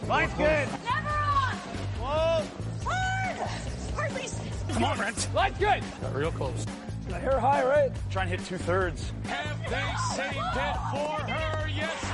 Line's good. Never on! Whoa. Hard! Hardly. Come on, Brent. Line's good. Got real close. I hear high, right? Try and hit 2/3. Have they saved it for her? Yes, they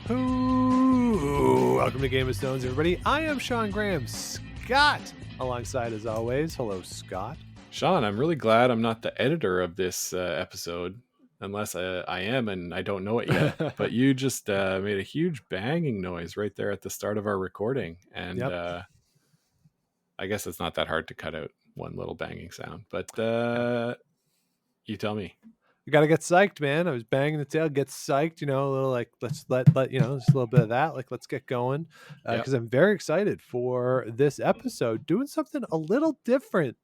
have. Ooh, welcome to Game of Stones, everybody. I am Sean Graham. Scott, alongside as always. Hello, Scott. Sean, I'm really glad I'm not the editor of this episode, unless I am and I don't know it yet. But you just made a huge banging noise right there at the start of our recording. And Yep. I guess it's not that hard to cut out one little banging sound. But you tell me. You got to get psyched, man. I was banging the tail, get psyched, a little like, let's let just a little bit of that. Like, let's get going. Because I'm very excited for this episode, doing something a little different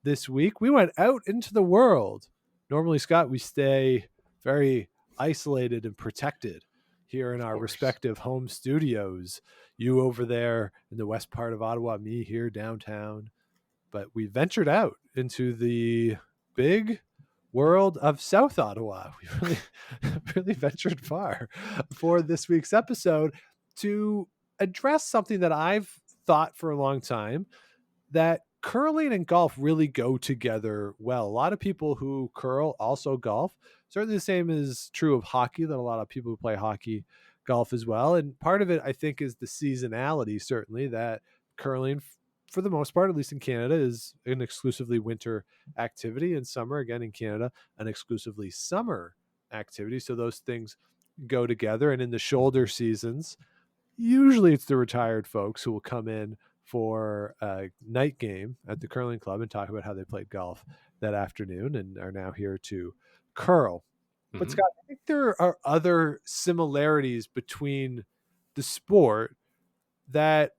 this week. We went out into the world. Normally, Scott, we stay very isolated and protected here in our respective home studios. You over there in the west part of Ottawa, me here downtown. But we ventured out into the big world of South Ottawa. We really ventured far for this week's episode to address something that I've thought for a long time, that curling and golf really go together well. A lot of people who curl also golf. Certainly the same is true of hockey, that a lot of people who play hockey golf as well. And part of it, I think, is the seasonality, certainly, that curling, for the most part, at least in Canada, is an exclusively winter activity, and summer, again, in Canada, an exclusively summer activity. So those things go together. And in the shoulder seasons, usually it's the retired folks who will come in for a night game at the curling club and talk about how they played golf that afternoon and are now here to curl. But Scott, I think there are other similarities between the sport that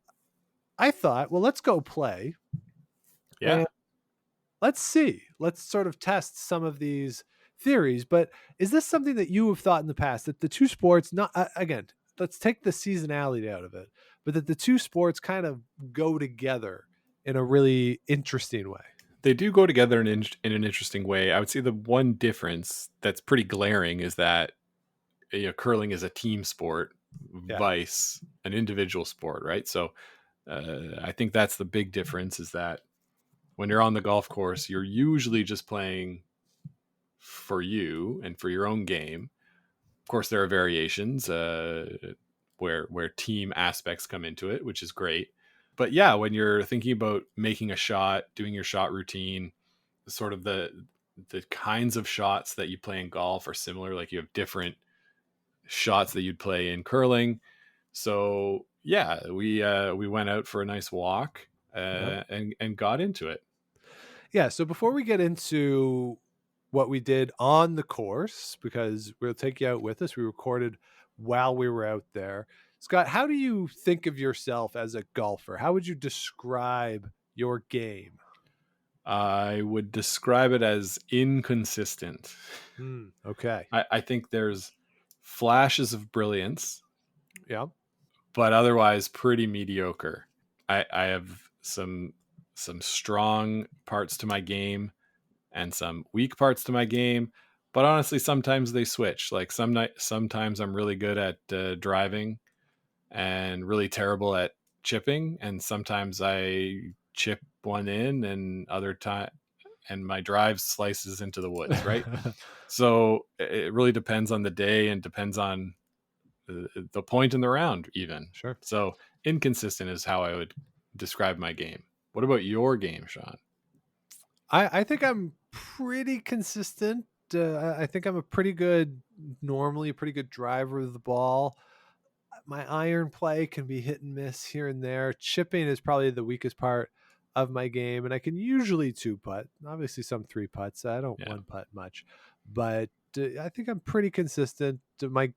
I thought, well, let's go play. Yeah. And let's see. Let's sort of test some of these theories. But is this something that you have thought in the past, that the two sports, not again, let's take the seasonality out of it, but that the two sports kind of go together in a really interesting way? They do go together in an interesting way. I would say the one difference that's pretty glaring is that curling is a team sport, vice an individual sport, right? So I think that's the big difference, is that when you're on the golf course, you're usually just playing for you and for your own game. Of course, there are variations where team aspects come into it, which is great. But yeah, when you're thinking about making a shot, doing your shot routine, sort of the kinds of shots that you play in golf are similar. Like, you have different shots that you'd play in curling. So yeah, we went out for a nice walk and got into it. Yeah. So before we get into what we did on the course, because we'll take you out with us, we recorded while we were out there. Scott, how do you think of yourself as a golfer? How would you describe your game? I would describe it as inconsistent. Okay. I think there's flashes of brilliance. Yeah. But otherwise pretty mediocre. I have some strong parts to my game and some weak parts to my game. But honestly, sometimes they switch. Like sometimes I'm really good at driving and really terrible at chipping. And sometimes I chip one in and and my drive slices into the woods, right? So it really depends on the day and depends on the point in the round even. Sure. So inconsistent is how I would describe my game. What about your game, Sean? I think I'm pretty consistent. I think I'm normally a pretty good driver of the ball. My iron play can be hit and miss here and there. Chipping is probably the weakest part of my game, and I can usually 2-putt. Obviously some 3-putts. I don't 1-putt much, but I think I'm pretty consistent. My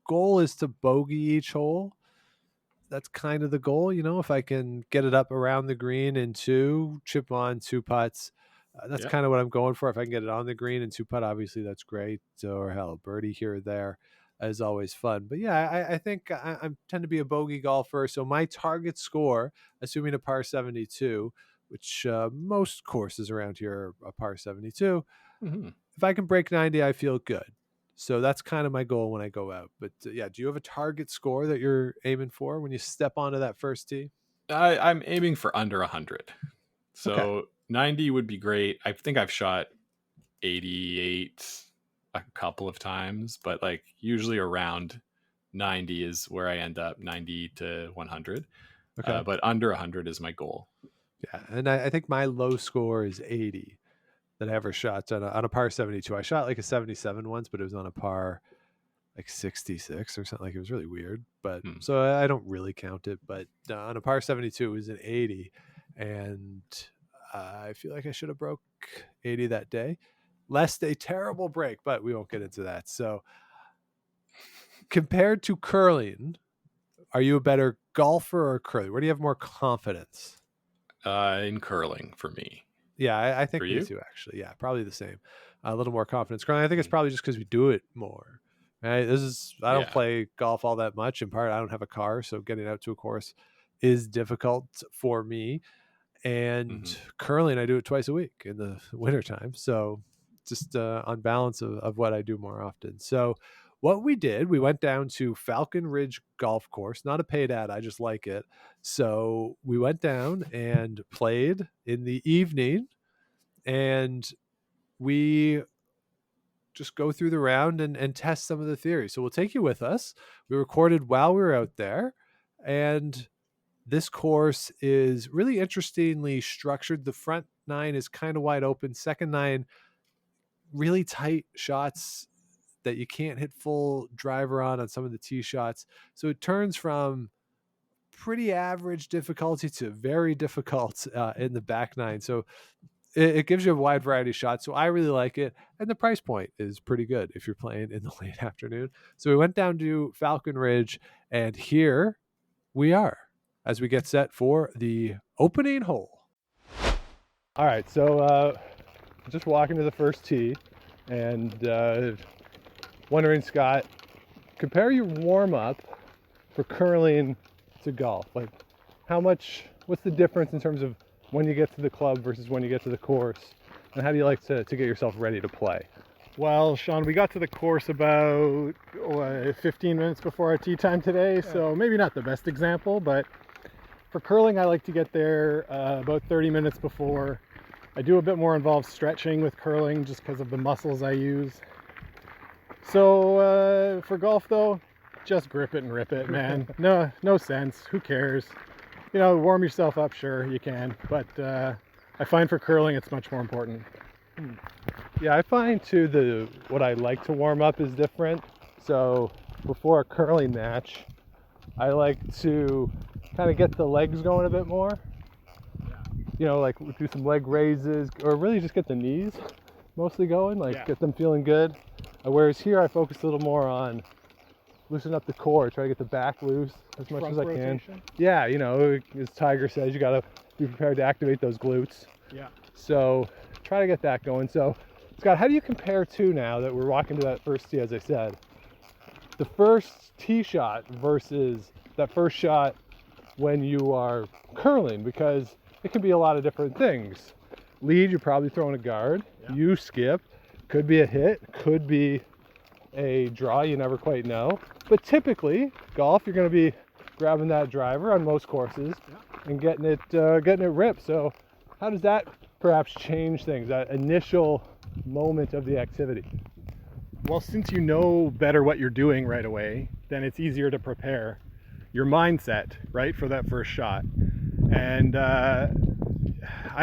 goal is to bogey each hole. That's kind of the goal, if I can get it up around the green in 2, chip on 2 putts. That's kind of what I'm going for. If I can get it on the green and 2-putt, obviously that's great. Or hell, a birdie here or there is always fun. But yeah, I think I tend to be a bogey golfer. So my target score, assuming a par 72, which most courses around here are a par 72, if I can break 90, I feel good. So that's kind of my goal when I go out. But yeah, do you have a target score that you're aiming for when you step onto that first tee? I'm aiming for under 100. So Okay. 90 would be great. I think I've shot 88 a couple of times, but like usually around 90 is where I end up, 90 to 100. Okay. But under 100 is my goal. Yeah, and I think my low score is 80 that I ever shot on a par 72. I shot like a 77 once, but it was on a par like 66 or something. Like, it was really weird. But so I don't really count it. But on a par 72, it was an 80, and I feel like I should have broke 80 that day. Lest a terrible break, but we won't get into that. So compared to curling, are you a better golfer or curler? Where do you have more confidence? In curling for me. Yeah, I think For me you? too, actually. Yeah, probably the same. A little more confidence. Curling, I think it's probably just because we do it more. Right? I don't Yeah. play golf all that much. In part, I don't have a car, so getting out to a course is difficult for me. And curling, I do it twice a week in the wintertime. So just on balance of what I do more often. So what we did, we went down to Falcon Ridge Golf Course, not a paid ad, I just like it. So we went down and played in the evening, and we just go through the round and test some of the theories. So we'll take you with us. We recorded while we were out there, and this course is really interestingly structured. The front 9 is kind of wide open. Second 9, really tight shots that you can't hit full driver on some of the tee shots. So it turns from pretty average difficulty to very difficult in the back 9. So it gives you a wide variety of shots. So I really like it. And the price point is pretty good if you're playing in the late afternoon. So we went down to Falcon Ridge, and here we are as we get set for the opening hole. All right, so just walking to the first tee and wondering, Scott, compare your warm-up for curling to golf. Like, what's the difference in terms of when you get to the club versus when you get to the course, and how do you like to get yourself ready to play? Well, Sean, we got to the course about 15 minutes before our tee time today, so maybe not the best example, but for curling, I like to get there about 30 minutes before. I do a bit more involved stretching with curling just because of the muscles I use. So for golf, though, just grip it and rip it, man. No sense. Who cares? You know, warm yourself up, sure, you can, but I find for curling, it's much more important. Yeah, I find too what I like to warm up is different. So before a curling match, I like to kind of get the legs going a bit more. You know, like do some leg raises, or really just get the knees mostly going, get them feeling good. Whereas here I focus a little more on loosen up the core, try to get the back loose as much as I can. Yeah, you know, as Tiger says, you got to be prepared to activate those glutes. Yeah. So try to get that going. So Scott, how do you compare to, now that we're walking to that first tee, as I said, the first tee shot versus that first shot when you are curling? Because it can be a lot of different things. Lead, you're probably throwing a guard. Yeah. You skip, could be a hit, could be a draw, you never quite know. But typically, golf, you're going to be grabbing that driver on most courses and getting it ripped. So how does that perhaps change things, that initial moment of the activity? Well, since you know better what you're doing right away, then it's easier to prepare your mindset, right, for that first shot. And I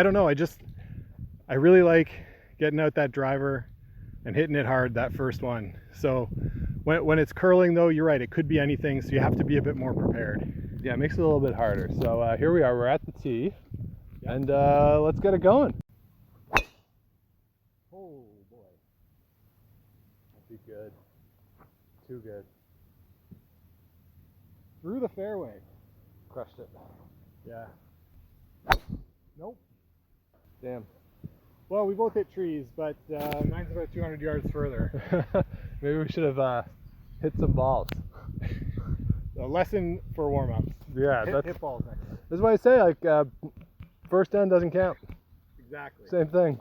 don't know, I really like getting out that driver and hitting it hard, that first one. So when it's curling, though, you're right, it could be anything, so you have to be a bit more prepared. Yeah, it makes it a little bit harder. So here we are, we're at the tee, and let's get it going. Oh boy, that'd be good. Too good. Through the fairway. Crushed it. Yeah. Nope. Damn. Well, we both hit trees, but mine's about 200 yards further. Maybe we should have hit some balls. A lesson for warm-ups. Yeah, hit balls next time. That's why I say, like, first down doesn't count. Exactly. Same thing.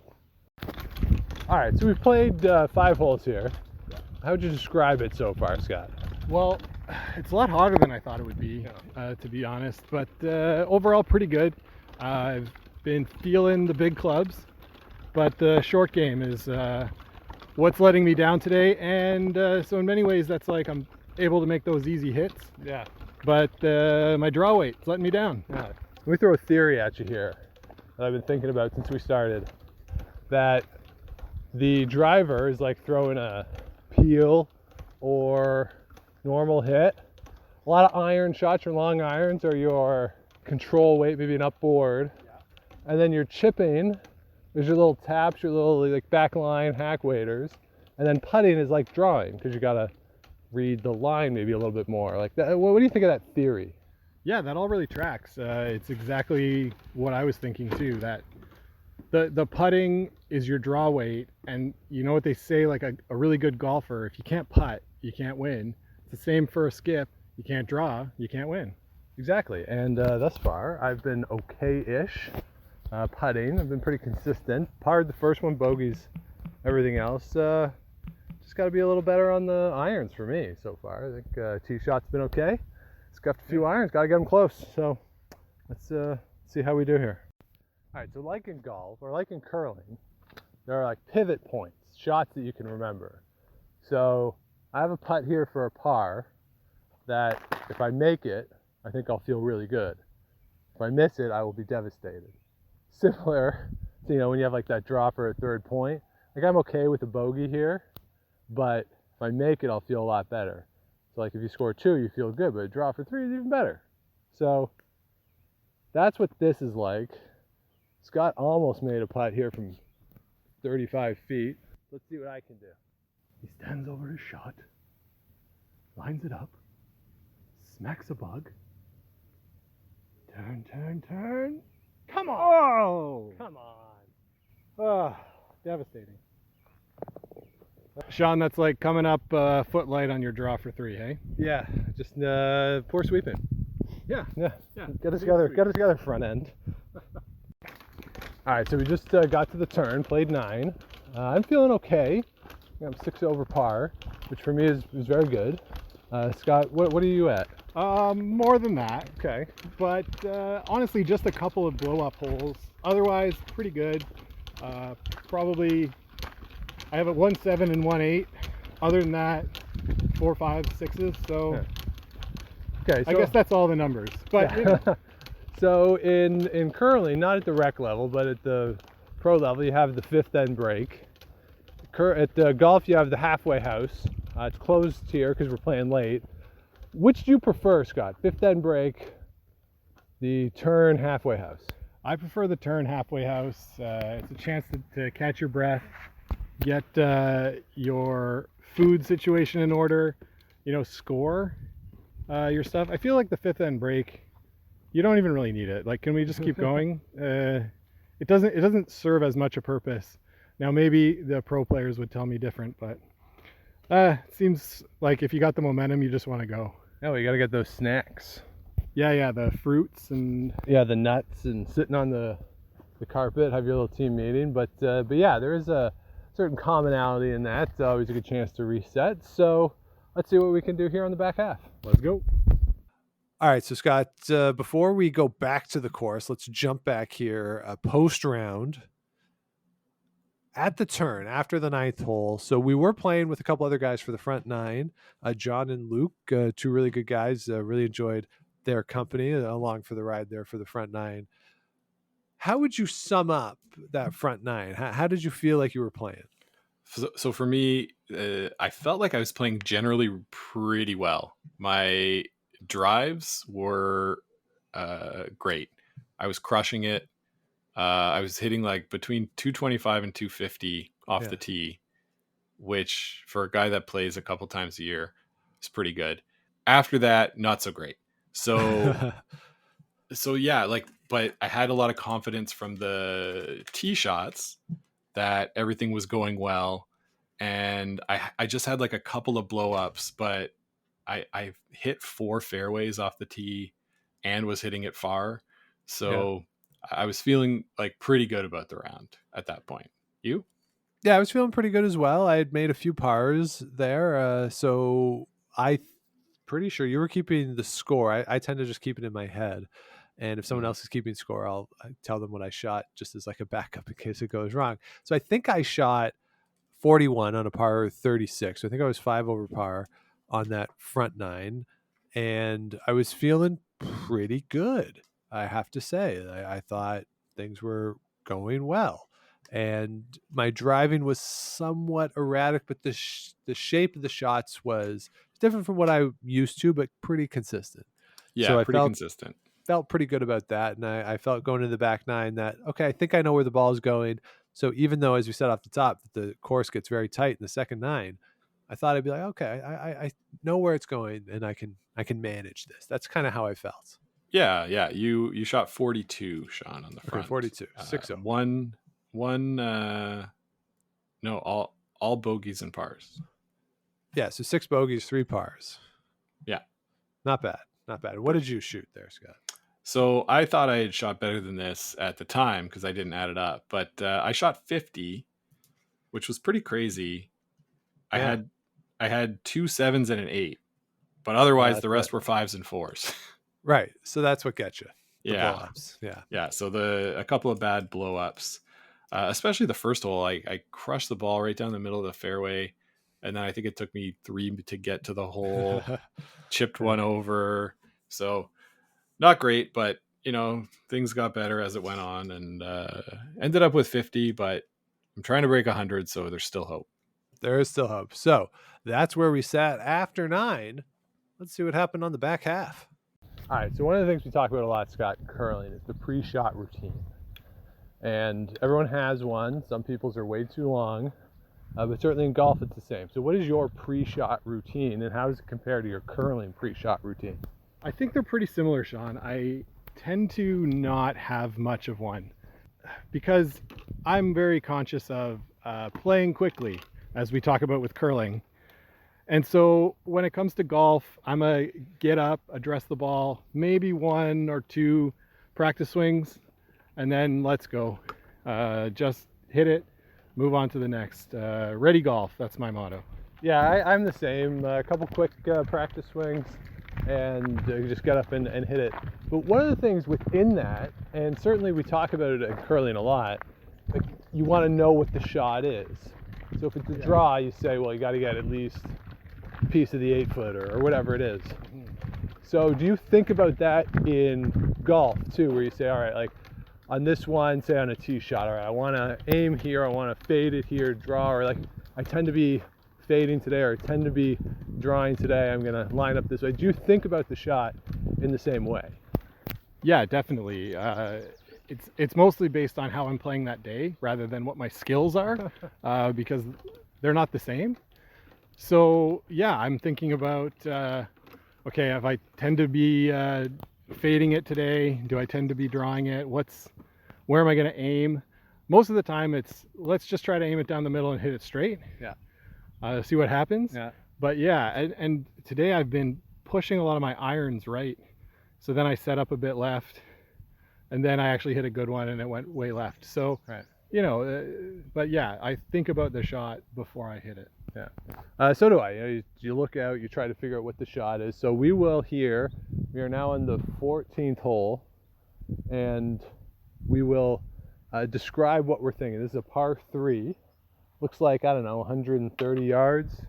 All right, so we've played 5 holes here. How would you describe it so far, Scott? Well, it's a lot hotter than I thought it would be, to be honest. But overall, pretty good. I've been feeling the big clubs, but the short game is what's letting me down today. And so in many ways, that's like I'm able to make those easy hits. Yeah. But my draw weight's letting me down. Yeah. Let me throw a theory at you here that I've been thinking about since we started. That the driver is like throwing a peel or normal hit. A lot of iron shots, your long irons, or your control weight, maybe an upboard. And then your chipping, there's your little taps, your little like backline hack waders. And then putting is like drawing, because you gotta read the line maybe a little bit more. Like that. What do you think of that theory? Yeah, that all really tracks. It's exactly what I was thinking too, that the putting is your draw weight, and you know what they say, like a really good golfer, if you can't putt, you can't win. It's the same for a skip. You can't draw, you can't win. Exactly. And thus far, I've been okay-ish putting. I've been pretty consistent. Parred the first one, bogeys everything else. Just got to be a little better on the irons for me so far. I think tee shot's been okay. Scuffed a few irons, got to get them close. So let's see how we do here. All right, so like in golf or like in curling, there are like pivot points, shots that you can remember. So I have a putt here for a par that if I make it, I think I'll feel really good. If I miss it, I will be devastated. Similar to, when you have like that draw for a third point, like I'm okay with a bogey here, but if I make it, I'll feel a lot better. So like if you score 2, you feel good, but a draw for 3 is even better. So that's what this is like. Scott almost made a putt here from 35 feet. Let's see what I can do. He stands over his shot, lines it up, smacks a bug. Turn, turn, turn. Come on! Oh! Come on. Ah, devastating. Sean, that's like coming up a foot light on your draw for 3, hey? Yeah, just poor sweeping. Yeah. Yeah, Yeah. get us together front end. All right, so we just got to the turn, played 9. I'm feeling okay. I'm 6 over par, which for me is very good. Scott, what are you at? More than that, Okay. but honestly, just a couple of blow-up holes. Otherwise, pretty good. Probably, I have a 1-7 and 1-8. Other than that, 4, 5, 6s. So Yeah. Okay, so I guess that's all the numbers. But yeah. So in curling, not at the rec level, but at the pro level, you have the 5th end break. At the golf, you have the halfway house. It's closed here because we're playing late. Which do you prefer, Scott? 5th end break, the turn, halfway house? I prefer the turn halfway house. It's a chance to catch your breath, get your food situation in order, score your stuff. I feel like the 5th end break, you don't even really need it. Like, can we just keep going? It doesn't serve as much a purpose. Now, maybe the pro players would tell me different, but it seems like if you got the momentum, you just want to go. Oh, you got to get those snacks. Yeah, the fruits and Yeah, the nuts and sitting on the carpet, have your little team meeting. But yeah, there is a certain commonality in that. It's always a good chance to reset. So let's see what we can do here on the back half. let's go. All right, so Scott, before we go back to the course, let's jump back here post round at the turn after the 9th hole. So we were playing with a couple other guys for the front 9, John and Luke, 2 really good guys. Really enjoyed their company along for the ride there for the front 9. How would you sum up that front 9? How did you feel like you were playing? So for me, I felt like I was playing generally pretty well. My drives were great. I was crushing it. I was hitting like between 225 and 250 off the tee, which for a guy that plays a couple times a year is pretty good. After that, not so great. So yeah, but I had a lot of confidence from the tee shots that everything was going well. And I just had like a couple of blow ups, but I hit 4 fairways off the tee and was hitting it far. So I was feeling like pretty good about the round at that point. You? Yeah, I was feeling pretty good as well. I had made a few pars there, so I pretty sure you were keeping the score. I tend to just keep it in my head, and if someone else is keeping score, I tell them what I shot just as like a backup in case it goes wrong. So I think I shot 41 on a par 36. So I think I was 5 over par on that front 9, and I was feeling pretty good. I have to say, I thought things were going well, and my driving was somewhat erratic, but the shape of the shots was different from what I'm used to, but pretty consistent. Yeah, So I pretty consistent. felt pretty good about that, and I felt going into the back 9 that, okay, I think I know where the ball is going. So even though, as we said off the top, the course gets very tight in the second 9, I thought I'd be like, okay, I know where it's going, and I can manage this. That's kind of how I felt. Yeah. You shot 42, Sean, on the front. Okay, 42, 6-0. All bogeys and pars. Yeah, so 6 bogeys, 3 pars. Yeah, not bad. What did you shoot there, Scott? So I thought I had shot better than this at the time because I didn't add it up, but I shot 50, which was pretty crazy. Yeah. I had 2 7s and an 8, but otherwise the rest were 5s and 4s. Right. So that's what gets you. Yeah. Blow-ups. Yeah. Yeah. So a couple of bad blow ups, especially the first hole. I crushed the ball right down the middle of the fairway, and then I think it took me 3 to get to the hole. Chipped one over. So not great, but things got better as it went on, and ended up with 50. But I'm trying to break 100, so there's still hope. There is still hope. So that's where we sat after 9. Let's see what happened on the back half. All right, so one of the things we talk about a lot, Scott, curling is the pre-shot routine. And everyone has one. Some people's are way too long, but certainly in golf it's the same. So what is your pre-shot routine, and how does it compare to your curling pre-shot routine? I think they're pretty similar, Sean. I tend to not have much of one because I'm very conscious of playing quickly, as we talk about with curling. And so when it comes to golf, I'm a get up, address the ball, maybe 1 or 2 practice swings, and then let's go. Just hit it, move on to the next. Ready golf, that's my motto. Yeah, I'm the same. A couple quick practice swings, and just get up and hit it. But one of the things within that, and certainly we talk about it at curling a lot, like you want to know what the shot is. So if it's a draw, you say, well, you got to get at least a piece of the 8-footer or whatever it is. So do you think about that in golf too, where you say, all right, like on this one, say on a tee shot, all right, I want to aim here, I want to fade it here, draw, or like I tend to be fading today or I tend to be drawing today, I'm going to line up this way. Do you think about the shot in the same way? Yeah, definitely. It's mostly based on how I'm playing that day rather than what my skills are, because they're not the same. So yeah, I'm thinking about, okay, if I tend to be fading it today, do I tend to be drawing it? Where am I going to aim? Most of the time it's, let's just try to aim it down the middle and hit it straight. Yeah. See what happens. Yeah. But yeah, and today I've been pushing a lot of my irons right. So then I set up a bit left, and then I actually hit a good one and it went way left. So, right. But yeah, I think about the shot before I hit it. Yeah. So do I. You look out, you try to figure out what the shot is. So we are now on the 14th hole, and we will describe what we're thinking. This is a par 3. Looks like, I don't know, 130 yards.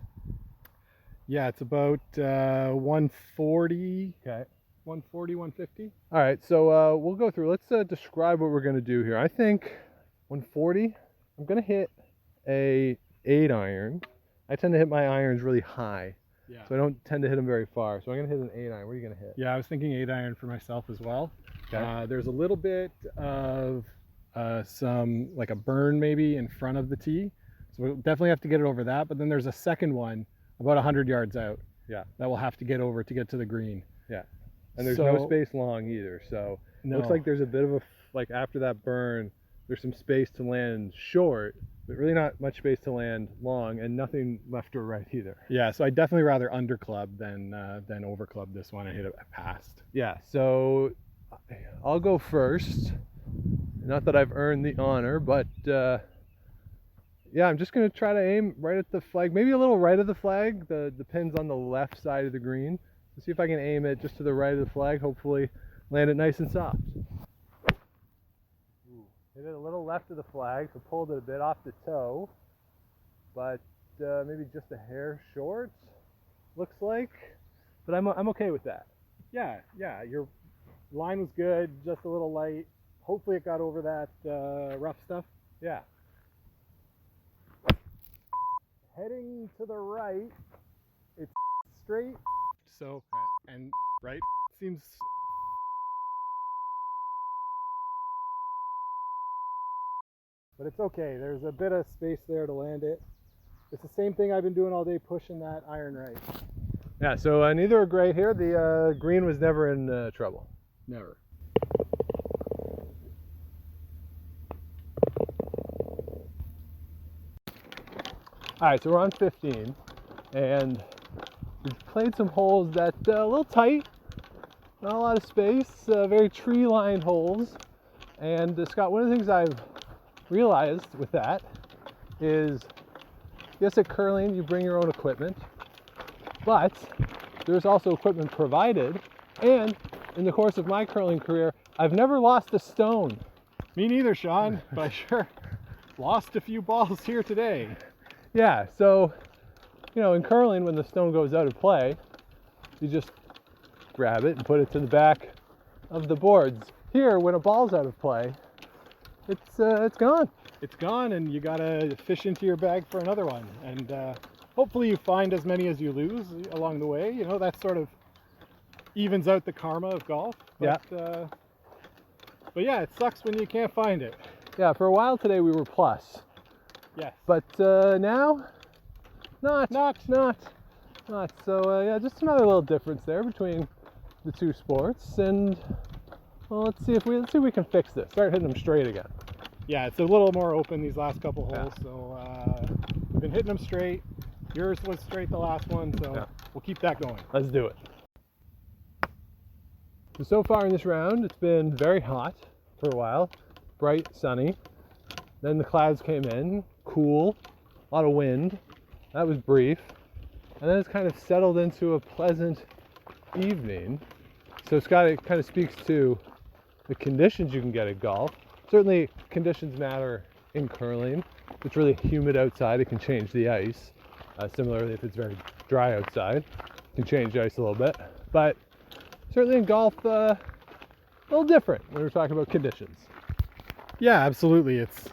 Yeah, it's about 140. Okay. 140, 150. All right, so we'll go through. Let's describe what we're going to do here. I think 140, I'm going to hit a 8-iron. I tend to hit my irons really high, so I don't tend to hit them very far. So I'm going to hit an 8-iron. What are you going to hit? Yeah, I was thinking 8-iron for myself as well. Okay. There's a little bit of some, like a burn maybe in front of the tee. So we'll definitely have to get it over that. But then there's a second one about 100 yards out. Yeah. That we'll have to get over to get to the green. Yeah. And there's no space long either. So it looks like there's a bit of a, like after that burn, there's some space to land short, but really not much space to land long, and nothing left or right either. Yeah, so I'd definitely rather underclub than overclub this one and hit it past. Yeah, so I'll go first. Not that I've earned the honor, but Yeah, I'm just going to try to aim right at the flag, maybe a little right of the flag. The pin's on the left side of the green. Let's see if I can aim it just to the right of the flag, hopefully land it nice and soft. Ooh, hit it a little left of the flag, so pulled it a bit off the toe, but maybe just a hair short, looks like. But I'm okay with that. Yeah, your line was good, just a little light. Hopefully it got over that rough stuff. Yeah. Heading to the right, it's straight. So, and right seems. But it's okay, there's a bit of space there to land it. It's the same thing I've been doing all day, pushing that iron right. Yeah, so neither are great here. The green was never in trouble. Never. All right, so we're on 15, and we've played some holes that a little tight, not a lot of space, very tree-lined holes. And Scott, one of the things I've realized with that is, yes, at curling you bring your own equipment, but there's also equipment provided. And in the course of my curling career, I've never lost a stone. Me neither, Sean, but I sure lost a few balls here today. Yeah, so, you know, in curling, when the stone goes out of play, you just grab it and put it to the back of the boards. Here, when a ball's out of play, it's gone. It's gone, and you gotta fish into your bag for another one. And hopefully you find as many as you lose along the way. You know, that sort of evens out the karma of golf. But, but yeah, it sucks when you can't find it. Yeah, for a while today we were plus. Yes. But now, not. So yeah, just another little difference there between the two sports. And well, let's see if we can fix this. Start hitting them straight again. Yeah, it's a little more open these last couple holes. Yeah. So we've been hitting them straight. Yours was straight the last one, so we'll keep that going. Let's do it. So far in this round, it's been very hot for a while, bright, sunny. Then the clouds came in, cool, a lot of wind. That was brief. And then it's kind of settled into a pleasant evening. So Scott, it kind of speaks to the conditions you can get at golf. Certainly conditions matter in curling. If it's really humid outside, it can change the ice. Similarly, if it's very dry outside, it can change the ice a little bit. But certainly in golf, a little different when we're talking about conditions. Yeah, absolutely. It's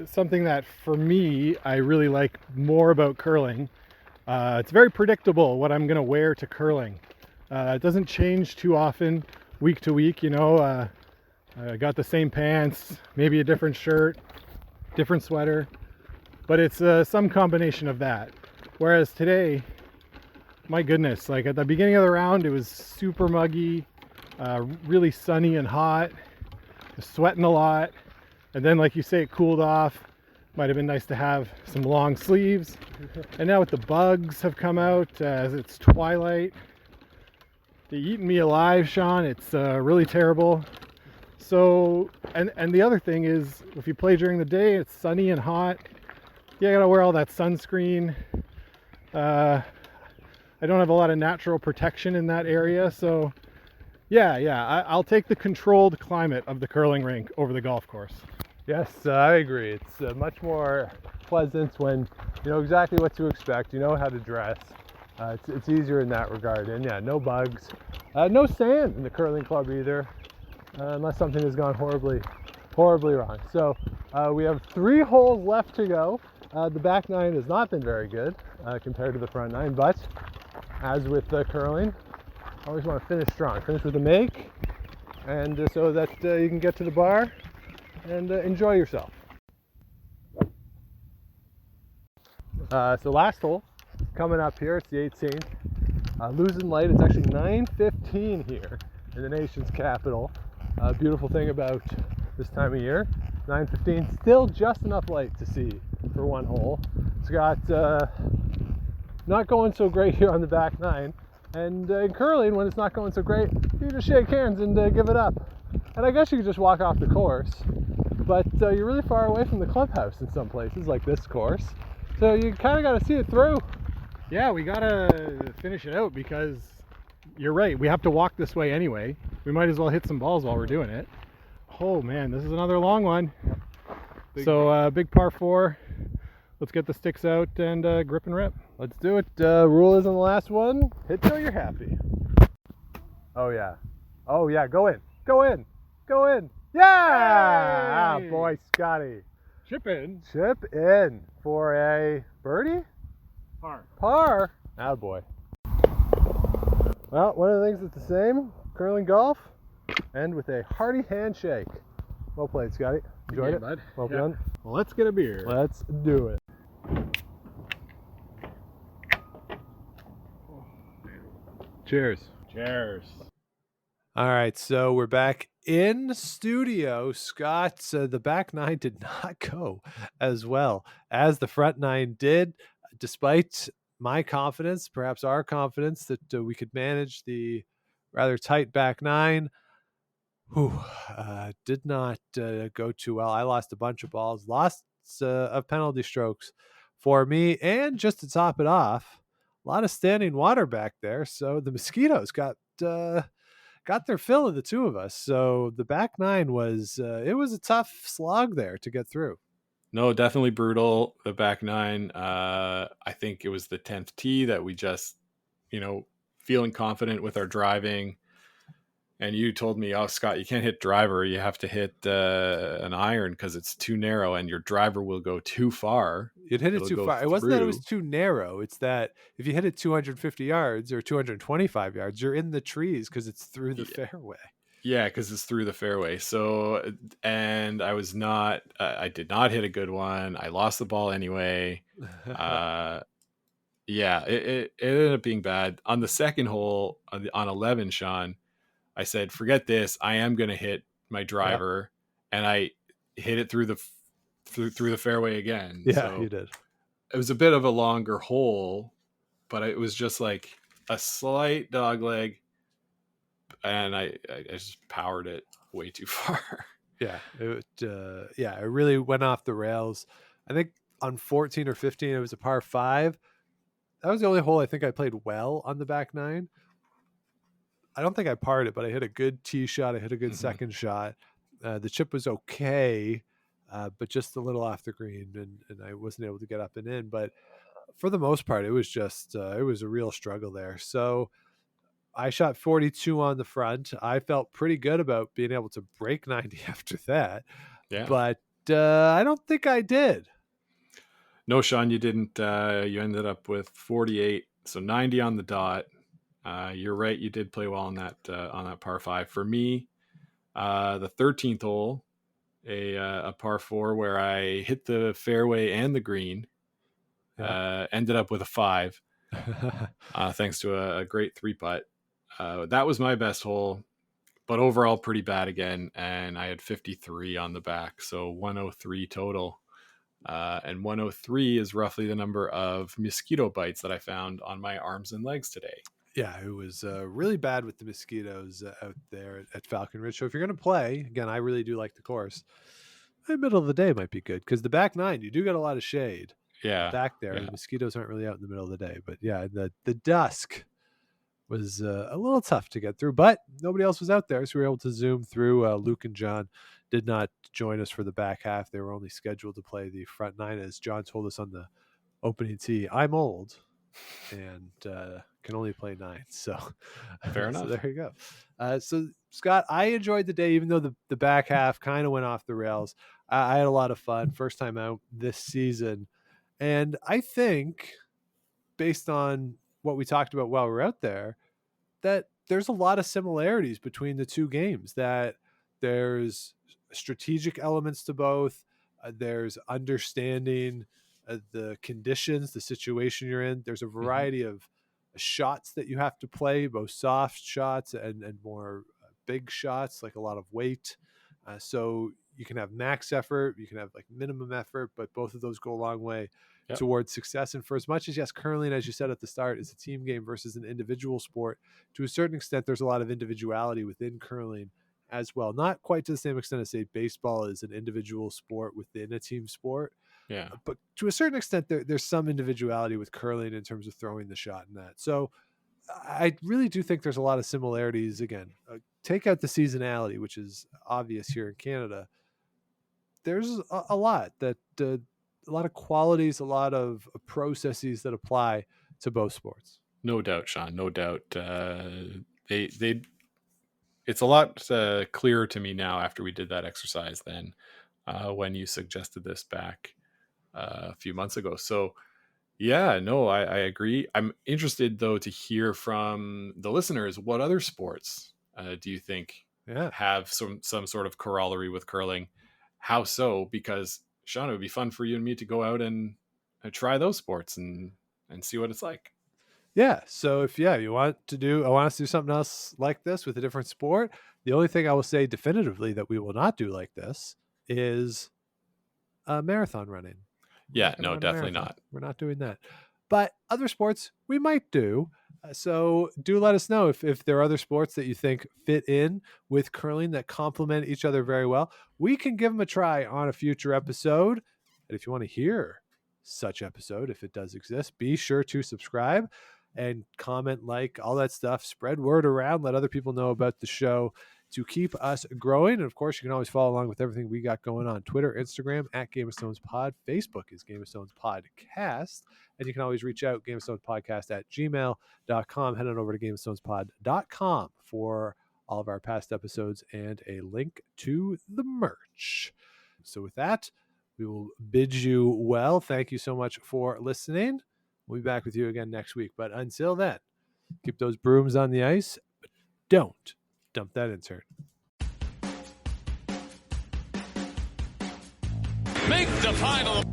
something that for me, I really like more about curling. It's very predictable what I'm going to wear to curling. It doesn't change too often week to week. You know, I got the same pants, maybe a different shirt, different sweater, but it's some combination of that. Whereas today, my goodness, like at the beginning of the round, it was super muggy, really sunny and hot, sweating a lot. And then, like you say, it cooled off. Might have been nice to have some long sleeves. And now with the bugs have come out as it's twilight. They're eating me alive, Sean. It's really terrible. So, and the other thing is, if you play during the day, it's sunny and hot. You gotta wear all that sunscreen. I don't have a lot of natural protection in that area, so yeah, I'll take the controlled climate of the curling rink over the golf course. Yes, I agree. It's much more pleasant when you know exactly what to expect, you know how to dress. It's easier in that regard. And yeah, no bugs, no sand in the curling club either, unless something has gone horribly wrong. So we have 3 holes left to go. The back 9 has not been very good compared to the front 9, but as with curling, I always want to finish strong, finish with a make, and so that you can get to the bar and enjoy yourself. So last hole coming up here, it's the 18th. Losing light, it's actually 9:15 here in the nation's capital. Beautiful thing about this time of year, 9:15, still just enough light to see for one hole. It's got not going so great here on the back 9. And in curling, when it's not going so great, you just shake hands and give it up. And I guess you could just walk off the course. but you're really far away from the clubhouse in some places, like this course. So you kind of got to see it through. Yeah, we gotta finish it out because you're right. We have to walk this way anyway. We might as well hit some balls while we're doing it. Oh man, this is another long one. So big par 4. Let's get the sticks out and grip and rip. Let's do it. Rule is on the last one. Hit till you're happy. Oh yeah. Oh yeah. Go in. Go in. Go in. Yeah! Ah, Hey! boy, Scotty. Chip in. Chip in for a birdie? Par. Par. Ah, boy. Well, one of the things that's the same, curling golf, and with a hearty handshake. Well played, Scotty. Enjoyed it? Bud. Well Yeah. done. Well, let's get a beer. Let's do it. Cheers. Cheers. All right, so we're back in studio. Scott, the back 9 did not go as well as the front 9 did, despite my confidence, perhaps our confidence, that we could manage the rather tight back 9. Did not go too well. I lost a bunch of balls, lots of penalty strokes for me, and just to top it off, a lot of standing water back there. So the Mosquitoes got their fill of the two of us. So the back 9 was it was a tough slog there to get through. No, definitely brutal. The back 9. I think it was the 10th tee that we just, feeling confident with our driving. And you told me, oh, Scott, you can't hit driver. You have to hit an iron because it's too narrow and your driver will go too far. You'd hit it It'll too go far. It wasn't that it was through. too narrow. It's that if you hit it 250 yards or 225 yards, you're in the trees because it's through the fairway. Yeah, because it's through the fairway. So, and I was not, I did not hit a good one. I lost the ball anyway. Yeah, it ended up being bad. On the second hole, on 11, Sean, I said, forget this. I am going to hit my driver. And I hit it through the fairway again. Yeah, So you did. it was a bit of a longer hole, but it was just like a slight dog leg. And I just powered it way too far. Yeah, it really went off the rails. I think on 14 or 15, it was a par 5. That was the only hole I think I played well on the back 9. I don't think I parred it, but I hit a good tee shot. I hit a good second shot. The chip was okay, but just a little off the green, and I wasn't able to get up and in. But for the most part, it was just it was a real struggle there. So I shot 42 on the front. I felt pretty good about being able to break 90 after that. Yeah. But I don't think I did. No, Sean, you didn't. You ended up with 48, so 90 on the dot. You're right. You did play well on that par 5. For me, the 13th hole, a par 4 where I hit the fairway and the green, ended up with a 5, thanks to a great 3-putt. That was my best hole, but overall pretty bad again. And I had 53 on the back, so 103 total. And 103 is roughly the number of mosquito bites that I found on my arms and legs today. Yeah, it was really bad with the mosquitoes out there at Falcon Ridge. So if you're going to play, again, I really do like the course. The middle of the day might be good because the back 9, you do get a lot of shade. Yeah, back there. Yeah. The mosquitoes aren't really out in the middle of the day. But yeah, the dusk was a little tough to get through. But nobody else was out there, so we were able to zoom through. Luke and John did not join us for the back half. They were only scheduled to play the front 9, as John told us on the opening tee. I'm old and can only play 9. So fair enough. So there you go. So Scott, I enjoyed the day, even though the back half kind of went off the rails. I had a lot of fun. First time out this season. And I think, based on what we talked about while we were out there, that there's a lot of similarities between the two games, that there's strategic elements to both. There's understanding the conditions, the situation you're in. There's a variety of shots that you have to play, both soft shots and more big shots, like a lot of weight. So you can have max effort, you can have like minimum effort, but both of those go a long way towards success. And for as much as, yes, curling, as you said at the start, is a team game versus an individual sport, to a certain extent, there's a lot of individuality within curling as well. Not quite to the same extent as, say, baseball is an individual sport within a team sport. Yeah. But to a certain extent, there's some individuality with curling in terms of throwing the shot in that. So I really do think there's a lot of similarities. Again, take out the seasonality, which is obvious here in Canada. There's a lot that a lot of qualities, a lot of processes that apply to both sports. No doubt, Sean. No doubt. It's a lot clearer to me now after we did that exercise than when you suggested this back a few months ago. So yeah, no, I agree. I'm interested though to hear from the listeners. What other sports do you think have some sort of corollary with curling? How so? Because Sean, it would be fun for you and me to go out and try those sports and see what it's like. Yeah. So if you want us to do something else like this with a different sport, the only thing I will say definitively that we will not do like this is marathon running. Yeah, no, definitely not. We're not doing that. But other sports we might do. So do let us know if there are other sports that you think fit in with curling that complement each other very well. We can give them a try on a future episode. And if you want to hear such episode, if it does exist, be sure to subscribe and comment, like, all that stuff. Spread word around. Let other people know about the show to keep us growing. And of course, you can always follow along with everything we got going on Twitter, Instagram at Game of Stones Pod. Facebook is Game of Stones Podcast. And you can always reach out, Game of Stones Podcast at gmail.com. Head on over to GameOfStonesPod.com for all of our past episodes and a link to the merch. So with that, we will bid you well. Thank you so much for listening. We'll be back with you again next week. But until then, keep those brooms on the ice, but don't dump that intern. Make the final.